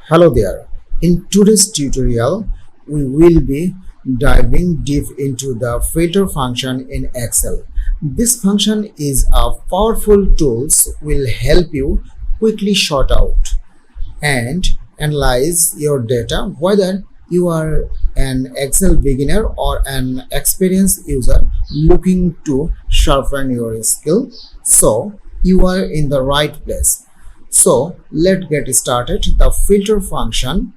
Hello there. In today's tutorial, we will be diving deep into the filter function in Excel. This function is a powerful tool will help you quickly sort out and analyze your data whether you are an Excel beginner or an experienced user looking to sharpen your skill. So you are in the right place. So let's get started. The filter function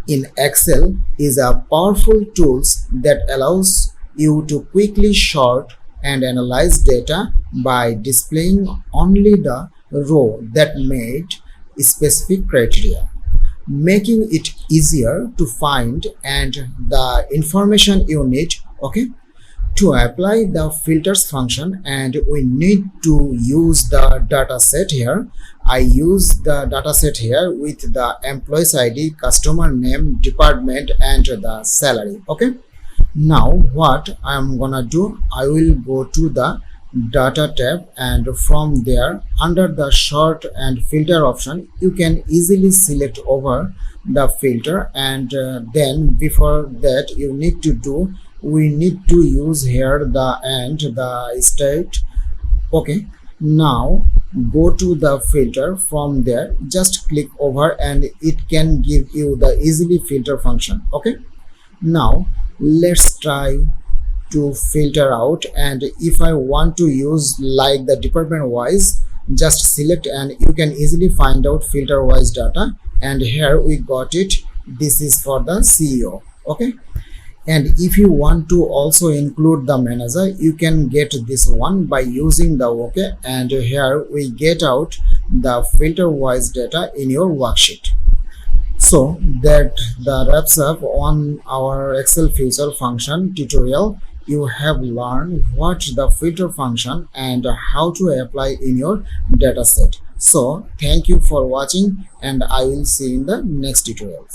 in Excel is a powerful tool that allows you to quickly sort and analyze data by displaying only the row that meet specific criteria, making it easier to find and the information you need. Okay, to apply the filters function, and we need to use the data set here. I use the data set here with the employee's ID, customer name, department, and the salary. Okay, now what I'm gonna do, I will go to the data tab, and from there under the sort and filter option you can easily select over the filter, and then before that we need to use here the state. Okay, now go to the filter. From there just click over and it can give you the easily filter function. Okay, now let's try to filter out, and if I want to use like the department wise, just select and you can easily find out filter wise data, and here we got it. This is for the CEO. Okay, and if you want to also include the manager, you can get this one by using the OK, and here we get out the filter wise data in your worksheet. So that wraps up on our Excel filter function tutorial. You have learned what the filter function and how to apply in your data set. So thank you for watching, and I will see you in the next tutorials.